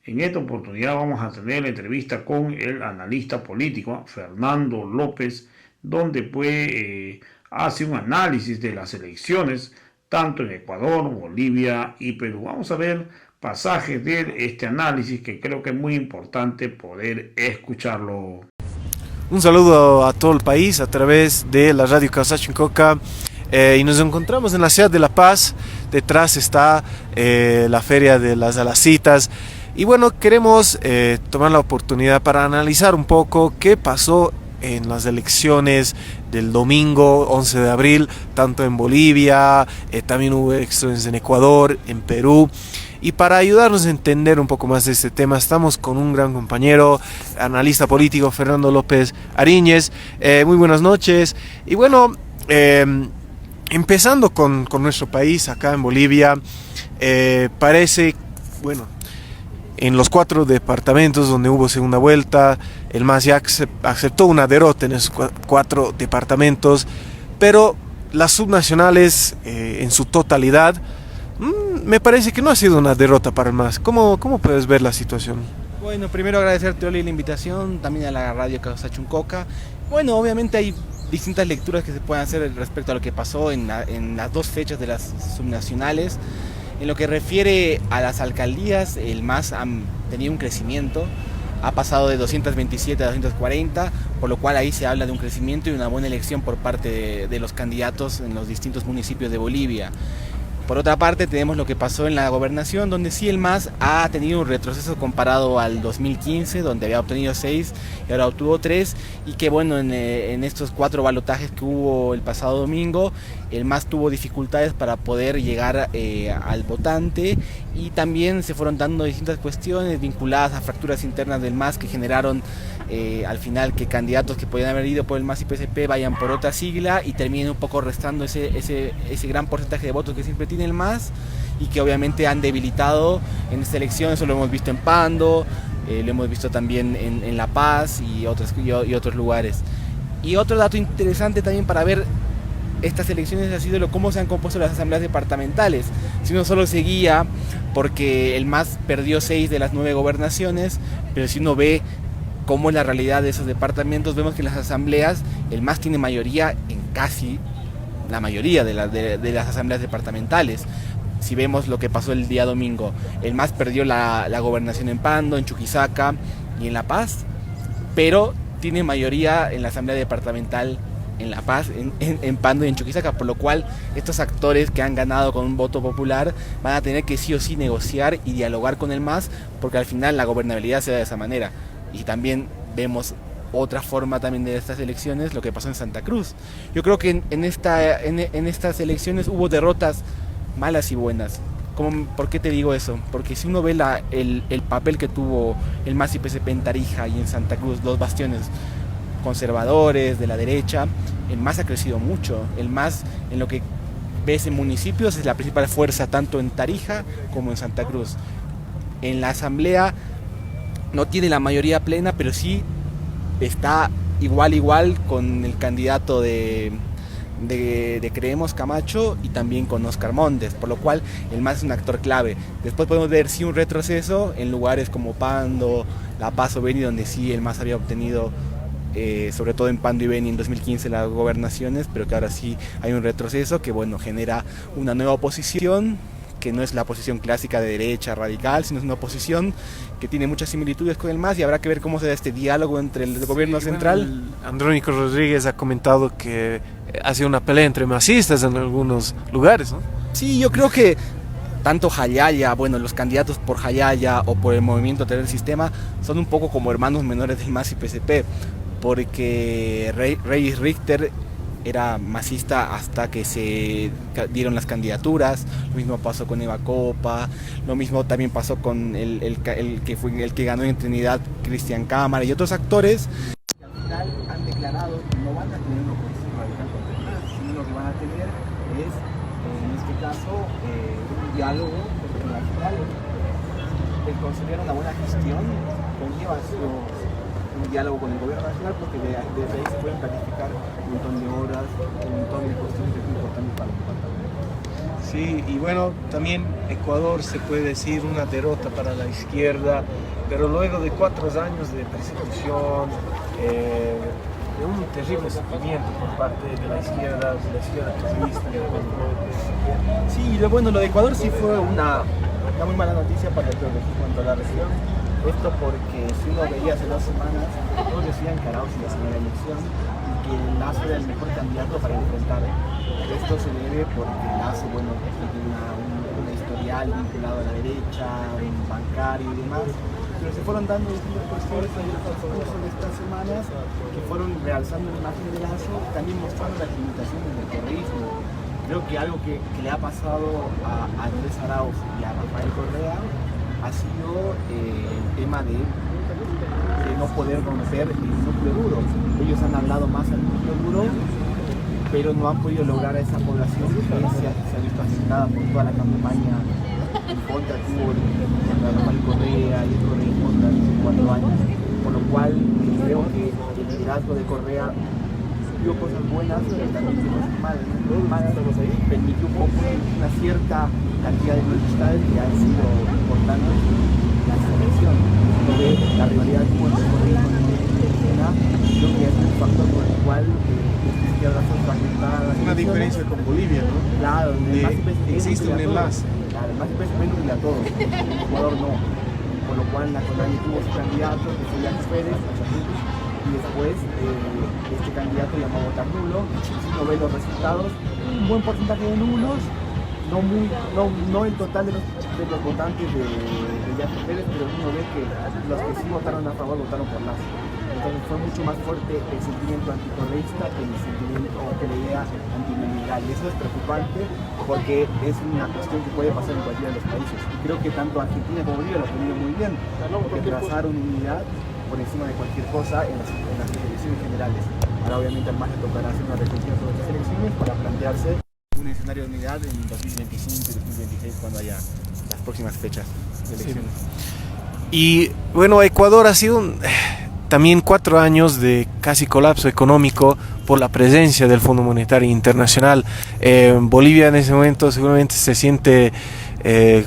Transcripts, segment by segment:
En esta oportunidad vamos a tener la entrevista con el analista político Fernando López, donde hace un análisis de las elecciones tanto en Ecuador, Bolivia y Perú. Vamos a ver pasajes de este análisis que creo que es muy importante poder escucharlo. Un saludo a todo el país a través de la radio Casacho en Coca. Y nos encontramos en la ciudad de La Paz. Detrás está la feria de las Alacitas. Y bueno, queremos tomar la oportunidad para analizar un poco qué pasó en las elecciones del domingo 11 de abril, tanto en Bolivia, también hubo elecciones en Ecuador, en Perú. Y para ayudarnos a entender un poco más de este tema, estamos con un gran compañero, analista político, Fernando López Ariñez. Muy buenas noches. Y bueno, empezando con nuestro país, acá en Bolivia, parece, bueno, en los 4 departamentos donde hubo segunda vuelta, el MAS ya aceptó una derrota en esos 4 departamentos, pero las subnacionales en su totalidad, me parece que no ha sido una derrota para el MAS. ¿Cómo puedes ver la situación? Bueno, primero agradecerte, Oli, la invitación, también a la radio Causachuncoca. Bueno, obviamente hay distintas lecturas que se pueden hacer respecto a lo que pasó en las 2 fechas de las subnacionales. En lo que refiere a las alcaldías, el MAS ha tenido un crecimiento, ha pasado de 227 a 240, por lo cual ahí se habla de un crecimiento y una buena elección por parte de los candidatos en los distintos municipios de Bolivia. Por otra parte, tenemos lo que pasó en la gobernación, donde sí el MAS ha tenido un retroceso comparado al 2015, donde había obtenido 6 y ahora obtuvo 3, y que bueno, en estos 4 balotajes que hubo el pasado domingo, el MAS tuvo dificultades para poder llegar al votante, y también se fueron dando distintas cuestiones vinculadas a fracturas internas del MAS que generaron al final que candidatos que podían haber ido por el MAS y PSP vayan por otra sigla y terminen un poco restando ese gran porcentaje de votos que siempre tiene el MAS, y que obviamente han debilitado en esta elección. Eso lo hemos visto en Pando, lo hemos visto también en La Paz y otros lugares. Y otro dato interesante también para ver estas elecciones ha sido cómo se han compuesto las asambleas departamentales. Si uno solo seguía porque el MAS perdió 6 de las 9 gobernaciones, pero si uno ve cómo es la realidad de esos departamentos, vemos que en las asambleas el MAS tiene mayoría en casi la mayoría de las asambleas departamentales. Si vemos lo que pasó el día domingo, el MAS perdió la gobernación en Pando, en Chuquisaca y en La Paz, pero tiene mayoría en la asamblea departamental en La Paz, en Pando y en Chuquisaca, por lo cual estos actores que han ganado con un voto popular van a tener que sí o sí negociar y dialogar con el MAS, porque al final la gobernabilidad se da de esa manera. Y también vemos otra forma también de estas elecciones, lo que pasó en Santa Cruz. Yo creo que en estas elecciones hubo derrotas malas y buenas. ¿Por qué te digo eso? Porque si uno ve el papel que tuvo el MAS y PSP en Tarija y en Santa Cruz, 2 bastiones conservadores de la derecha, el MAS ha crecido mucho. El MAS, en lo que ves en municipios, es la principal fuerza tanto en Tarija como en Santa Cruz. En la asamblea no tiene la mayoría plena, pero sí está igual con el candidato de Creemos Camacho y también con Oscar Montes, por lo cual el MAS es un actor clave. Después podemos ver sí un retroceso en lugares como Pando, La Paz o Beni, donde sí el MAS había obtenido, sobre todo en Pando y Beni en 2015, las gobernaciones, pero que ahora sí hay un retroceso que bueno, genera una nueva oposición, que no es la oposición clásica de derecha radical, sino es una oposición que tiene muchas similitudes con el MAS, y habrá que ver cómo se da este diálogo entre el gobierno central. Bueno, Andrónico Rodríguez ha comentado que ha sido una pelea entre masistas en algunos lugares, ¿no? Sí, yo creo que tanto Jayaya, bueno, los candidatos por Jayaya o por el movimiento Tener el Sistema son un poco como hermanos menores del MAS y PSP, porque Reyes Richter era masista hasta que se dieron las candidaturas. Lo mismo pasó con Eva Copa, lo mismo también pasó con el que ganó en Trinidad, Cristian Cámara y otros actores que al final han declarado que no van a tener una oposición radical contra el MAS, sino lo que van a tener es, en este caso, un diálogo, porque al final el considerar una buena gestión conlleva un diálogo con el gobierno nacional, porque desde ahí se pueden planificar un montón de horas, un montón de cuestiones que son importantes para el departamento. Sí, y bueno, también Ecuador se puede decir una derrota para la izquierda, pero luego de 4 años de persecución, de un terrible sufrimiento por parte de la izquierda chavista. Sí, bueno, lo de Ecuador sí fue una muy mala noticia para el progresismo en toda la región. Esto porque si uno veía hace 2 semanas, todos decían que Arauz iba a ser la elección y que Lasso era el mejor candidato para enfrentar. Esto se debe porque Lasso, bueno, tiene un historial vinculado a la derecha, un bancario y demás, pero se fueron dando distintas cuestiones en el transcurso de estas semanas que fueron realzando la imagen de Lasso y también mostrando las limitaciones del correísmo. Creo que algo que le ha pasado a Andrés Arauz y a Rafael Correa ha sido el tema de no poder romper el núcleo duro. Ellos han hablado más al núcleo duro, pero no han podido lograr a esa población que se ha visto afectada por toda la campaña en contra que hubo contra Rafael Correa y el correísmo durante 4 años. Por lo cual creo que el liderazgo de Correa dio cosas buenas, pero también dio cosas malas, permitió un poco una cierta cantidad de dificultades que han sido importantes en la selección. Uno ve la rivalidad que hubo entre correísmo y indígena, creo que es un factor por el cual izquierda fue fragmentada. Una diferencia con Bolivia, ¿no? Claro, existe un enlace. Claro, el más IPS a todos, en Ecuador no. Por lo cual la CONAIE tuvo su candidato, que fue Yanis Pérez, y después este candidato llamado votar nulo. Si uno ve los resultados, un buen porcentaje de nulos, no el total de los votantes de Yanis Pérez, pero uno ve que los que sí votaron a favor votaron por Lasso. Entonces fue mucho más fuerte el sentimiento anticorreísta que el sentimiento o que la idea antineoliberal. Y eso es preocupante porque es una cuestión que puede pasar en cualquiera de los países. Y creo que tanto Argentina como Bolivia lo han tenido muy bien, porque trazaron unidad por encima de cualquier cosa en las elecciones generales. Ahora obviamente al MAS le tocará hacer una reflexión sobre estas elecciones para plantearse un escenario de unidad en 2025 y 2026 cuando haya las próximas fechas de elecciones. Sí. Y bueno, Ecuador ha sido también 4 años de casi colapso económico por la presencia del Fondo Monetario Internacional. Bolivia en ese momento seguramente se siente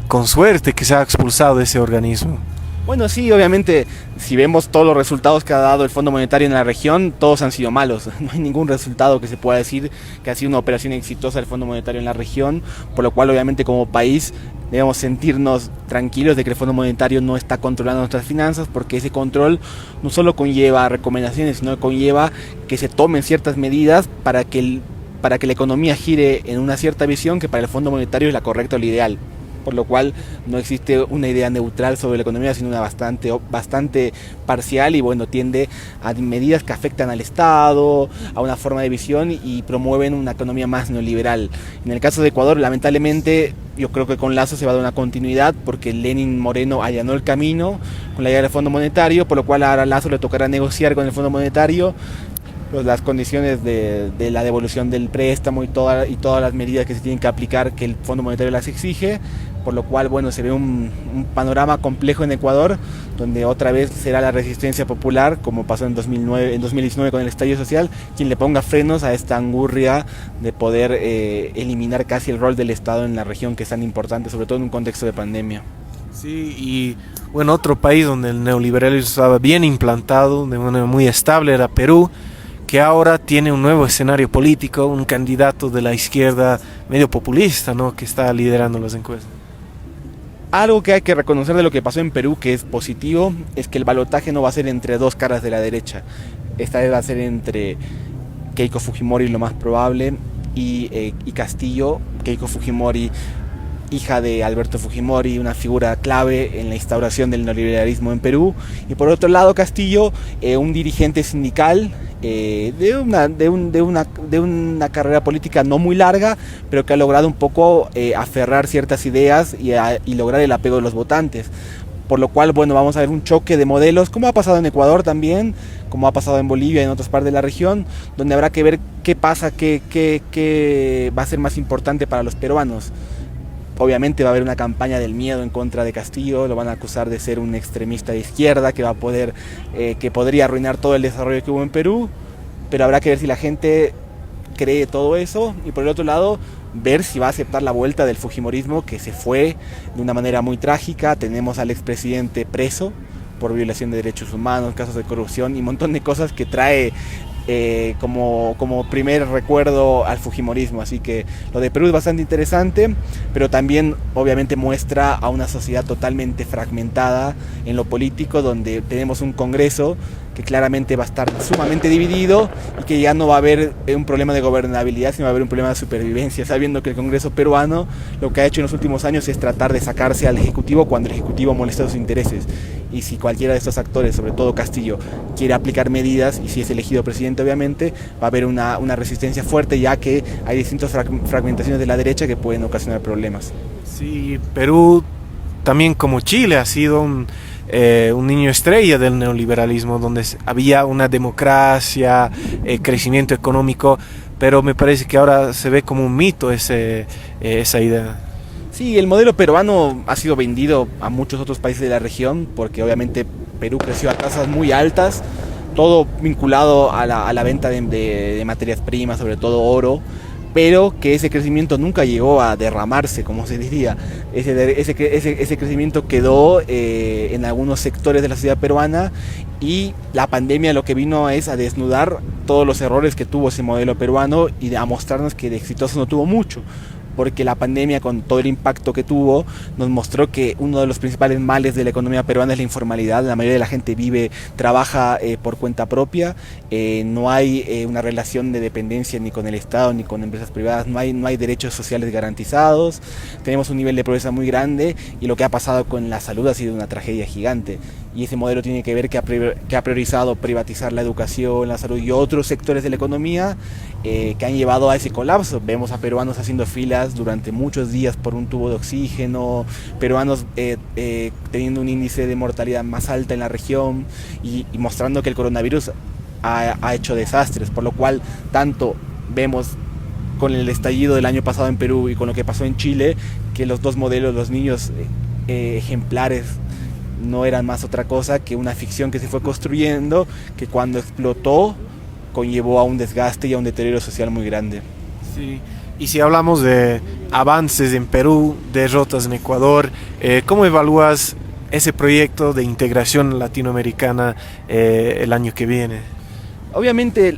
con suerte que se ha expulsado de ese organismo. Bueno, sí, obviamente, si vemos todos los resultados que ha dado el Fondo Monetario en la región, todos han sido malos. No hay ningún resultado que se pueda decir que ha sido una operación exitosa del Fondo Monetario en la región, por lo cual, obviamente, como país debemos sentirnos tranquilos de que el Fondo Monetario no está controlando nuestras finanzas, porque ese control no solo conlleva recomendaciones, sino conlleva que se tomen ciertas medidas para que la economía gire en una cierta visión que para el Fondo Monetario es la correcta o la ideal. Por lo cual no existe una idea neutral sobre la economía, sino una bastante parcial y bueno, tiende a medidas que afectan al Estado, a una forma de visión y promueven una economía más neoliberal. En el caso de Ecuador, lamentablemente, yo creo que con Lasso se va a dar una continuidad porque Lenín Moreno allanó el camino con la idea del Fondo Monetario, por lo cual ahora a Lasso le tocará negociar con el Fondo Monetario las condiciones de la devolución del préstamo y todas las medidas que se tienen que aplicar que el Fondo Monetario las exige, por lo cual bueno, se ve un panorama complejo en Ecuador, donde otra vez será la resistencia popular, como pasó en 2019 con el estallido social, quien le ponga frenos a esta angurria de poder eliminar casi el rol del Estado en la región, que es tan importante, sobre todo en un contexto de pandemia. Sí, y bueno, otro país donde el neoliberalismo estaba bien implantado, de manera muy estable, era Perú, que ahora tiene un nuevo escenario político, un candidato de la izquierda medio populista, ¿no?, que está liderando las encuestas. Algo que hay que reconocer de lo que pasó en Perú, que es positivo, es que el balotaje no va a ser entre dos caras de la derecha. Esta vez va a ser entre Keiko Fujimori, lo más probable, y Castillo. Keiko Fujimori, hija de Alberto Fujimori, una figura clave en la instauración del neoliberalismo en Perú, y por otro lado Castillo, un dirigente sindical de una carrera política no muy larga, pero que ha logrado un poco aferrar ciertas ideas y lograr el apego de los votantes. Por lo cual, bueno, vamos a ver un choque de modelos, como ha pasado en Ecuador también, como ha pasado en Bolivia y en otras partes de la región, donde habrá que ver qué pasa, qué va a ser más importante para los peruanos. Obviamente va a haber una campaña del miedo en contra de Castillo, lo van a acusar de ser un extremista de izquierda que podría arruinar todo el desarrollo que hubo en Perú, pero habrá que ver si la gente cree todo eso, y por el otro lado ver si va a aceptar la vuelta del fujimorismo, que se fue de una manera muy trágica. Tenemos al expresidente preso por violación de derechos humanos, casos de corrupción y un montón de cosas que trae como primer recuerdo al fujimorismo. Así que lo de Perú es bastante interesante, pero también obviamente muestra a una sociedad totalmente fragmentada en lo político, donde tenemos un Congreso que claramente va a estar sumamente dividido y que ya no va a haber un problema de gobernabilidad, sino va a haber un problema de supervivencia, sabiendo que el Congreso peruano lo que ha hecho en los últimos años es tratar de sacarse al Ejecutivo cuando el Ejecutivo molesta sus intereses. Y si cualquiera de estos actores, sobre todo Castillo, quiere aplicar medidas, y si es elegido presidente obviamente, va a haber una resistencia fuerte, ya que hay distintas fragmentaciones de la derecha que pueden ocasionar problemas. Sí, Perú, también como Chile, ha sido un niño estrella del neoliberalismo, donde había una democracia, crecimiento económico, pero me parece que ahora se ve como un mito esa idea. Sí, el modelo peruano ha sido vendido a muchos otros países de la región, porque obviamente Perú creció a tasas muy altas, todo vinculado a la venta de materias primas, sobre todo oro, pero que ese crecimiento nunca llegó a derramarse, como se diría. Ese crecimiento quedó en algunos sectores de la sociedad peruana, y la pandemia lo que vino es a desnudar todos los errores que tuvo ese modelo peruano y a mostrarnos que de exitoso no tuvo mucho. Porque la pandemia, con todo el impacto que tuvo, nos mostró que uno de los principales males de la economía peruana es la informalidad. La mayoría de la gente trabaja por cuenta propia, no hay una relación de dependencia ni con el Estado ni con empresas privadas, no hay derechos sociales garantizados, tenemos un nivel de pobreza muy grande, y lo que ha pasado con la salud ha sido una tragedia gigante. Y ese modelo tiene que ver que ha priorizado privatizar la educación, la salud y otros sectores de la economía, que han llevado a ese colapso. Vemos a peruanos haciendo filas durante muchos días por un tubo de oxígeno, peruanos teniendo un índice de mortalidad más alta en la región, y mostrando que el coronavirus ha hecho desastres, por lo cual tanto vemos con el estallido del año pasado en Perú y con lo que pasó en Chile, que los dos modelos, los niños ejemplares, no eran más otra cosa que una ficción que se fue construyendo, que cuando explotó conllevó a un desgaste y a un deterioro social muy grande. Sí. Y si hablamos de avances en Perú, derrotas en Ecuador, ¿cómo evalúas ese proyecto de integración latinoamericana el año que viene? Obviamente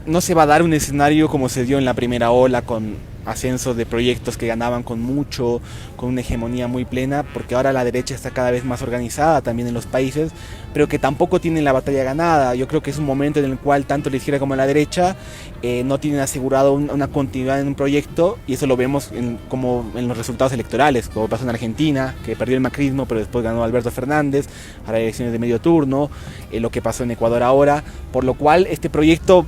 no se va a dar un escenario como se dio en la primera ola, con ascenso de proyectos que ganaban con mucho, con una hegemonía muy plena, porque ahora la derecha está cada vez más organizada también en los países, pero que tampoco tienen la batalla ganada. Yo creo que es un momento en el cual tanto la izquierda como la derecha no tienen asegurado una continuidad en un proyecto, y eso lo vemos como en los resultados electorales, como pasó en Argentina, que perdió el macrismo pero después ganó Alberto Fernández, ahora hay elecciones de medio turno, lo que pasó en Ecuador ahora, por lo cual este proyecto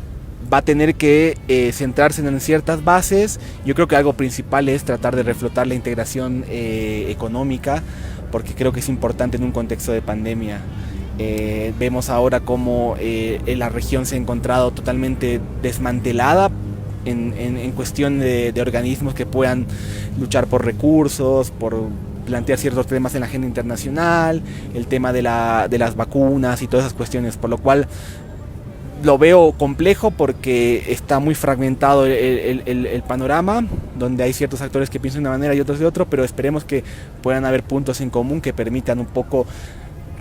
va a tener que centrarse en ciertas bases. Yo creo que algo principal es tratar de reflotar la integración económica, porque creo que es importante en un contexto de pandemia. Vemos ahora cómo la región se ha encontrado totalmente desmantelada en cuestión de organismos que puedan luchar por recursos, por plantear ciertos temas en la agenda internacional, el tema de las vacunas y todas esas cuestiones, por lo cual lo veo complejo, porque está muy fragmentado el panorama, donde hay ciertos actores que piensan de una manera y otros de otra, pero esperemos que puedan haber puntos en común que permitan un poco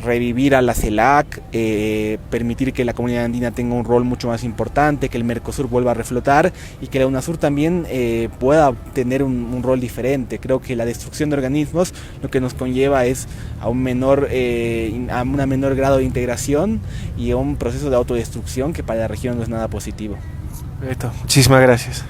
revivir a la CELAC, permitir que la comunidad andina tenga un rol mucho más importante, que el Mercosur vuelva a reflotar y que la UNASUR también pueda tener un rol diferente. Creo que la destrucción de organismos lo que nos conlleva es a un menor grado de integración y a un proceso de autodestrucción que para la región no es nada positivo. Perfecto. Muchísimas gracias.